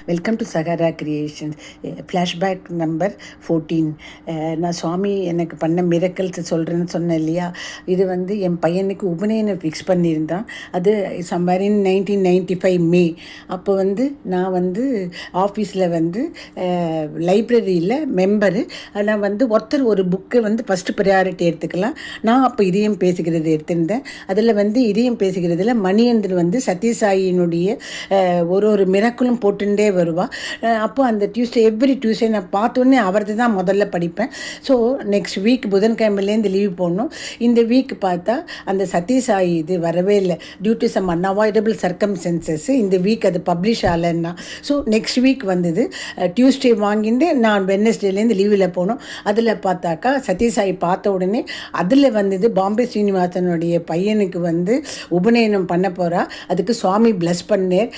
Welcome to Sahara creations. Flashback number 14. நான் சுவாமி எனக்கு பண்ண மிரக்கல்ஸ் சொல்கிறேன்னு சொன்னேன் இல்லையா. இது வந்து என் பையனுக்கு உபநயனம் ஃபிக்ஸ் பண்ணியிருந்தான். அது சம்வேர் இன் 1995 மே. அப்போ வந்து நான் வந்து ஆஃபீஸில் வந்து லைப்ரரியில் மெம்பரு. நான் வந்து ஒருத்தர் ஒரு புக்கு வந்து ஃபஸ்ட்டு ப்ரையாரிட்டி எடுத்துக்கலாம். நான் அப்போ இதயம் பேசுகிறது எடுத்திருந்தேன். அதில் வந்து இதயம் பேசுகிறதுல மணியந்திரன் வந்து சத்யசாயினுடைய ஒரு மிரக்கலும் போட்டுட்டே வருவாள். அப்போ அந்த எவ்ரி டியூஸ்டே நான் பார்த்தோன்னே அவரது தான் முதல்ல படிப்பேன். ஸோ நெக்ஸ்ட் வீக் புதன்கிழமையிலேருந்து லீவ் போடணும். இந்த வீக் பார்த்தா அந்த சத்யசாயி இது வரவே இல்லை. Due to some unavoidable circumstances இந்த வீக் அது பப்ளிஷ் ஆகலைன்னா. ஸோ நெக்ஸ்ட் வீக் வந்தது. டியூஸ்டே வாங்கிட்டு நான் வெட்னஸ்டேலேருந்து லீவில் போனோம். அதில் பார்த்தாக்கா சத்யசாயி பார்த்த உடனே அதில் வந்தது பாம்பே ஸ்ரீனிவாசனுடைய பையனுக்கு வந்து உபநயனம் பண்ண போகிறா. அதுக்கு சுவாமி ப்ளஸ் பண்ணேர்.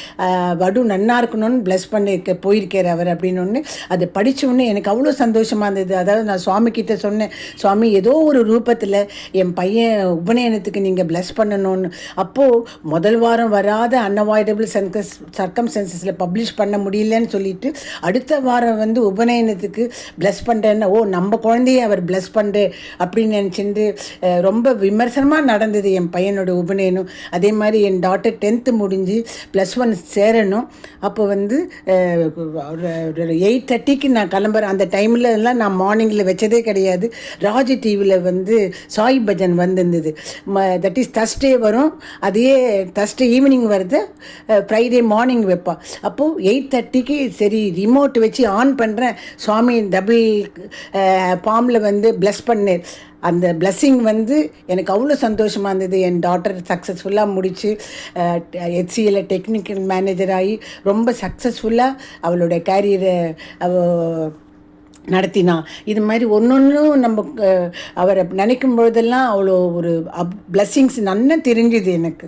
வடு நன்னா இருக்கணும்னு ப்ளஸ் பண்ணியிருக்க போயிருக்கார் அவர் அப்படின்னு ஒன்று. அதை படித்தோடனே எனக்கு அவ்வளோ சந்தோஷமாக இருந்தது. அதாவது நான் சுவாமிக்கிட்ட சொன்னேன், சுவாமி ஏதோ ஒரு ரூபத்தில் என் பையன் உபநயனத்துக்கு நீங்கள் ப்ளஸ் பண்ணணும்னு. அப்போது முதல் வாரம் வராத அன்அவாய்டபிள் சர்க்கம்ஸ்டன்சஸில் பப்ளிஷ் பண்ண முடியலன்னு சொல்லிட்டு அடுத்த வாரம் வந்து உபநயனத்துக்கு ப்ளஸ் பண்ணுறேன்னு, நம்ம குழந்தைய அவர் ப்ளஸ் பண்ணுறேன் அப்படின்னு நினச்சிட்டு ரொம்ப விமர்சனமாக நடந்தது என் பையனோட உபநயனம். அதே மாதிரி என் டாட்டர் 10th முடிஞ்சு +1 சேரணும். அப்போ வந்து 8:30க்கு நான் கிளம்புறேன். அந்த டைமில் எல்லாம் நான் மார்னிங்கில் வச்சதே கிடையாது. ராஜ் டிவியில் வந்து சாய் பஜன் வந்திருந்தது. தட் இஸ் தர்ஸ்டே வரும். அதையே தர்ஸ்டே ஈவினிங் வருது, ஃப்ரைடே மார்னிங் வைப்பான். அப்போது 8:30க்கு சரி ரிமோட் வச்சு ஆன் பண்ணுறேன். சுவாமி டபுள் ஃபார்மில் வந்து ப்ளஸ் பண்ணேன். அந்த பிளஸ்ஸிங் வந்து எனக்கு அவ்வளோ சந்தோஷமாக இருந்தது. என் டாட்டர் சக்ஸஸ்ஃபுல்லாக முடித்து HCL டெக்னிக்கல் மேனேஜர் ஆகி ரொம்ப சக்ஸஸ்ஃபுல்லாக அவளோட கேரியரை நடத்தினான். இது மாதிரி ஒன்றும் நம்ம அவரை நினைக்கும் பொழுதெல்லாம் அவ்வளோ ஒரு பிளஸ்ஸிங்ஸ் நல்லா தெரிஞ்சுது எனக்கு.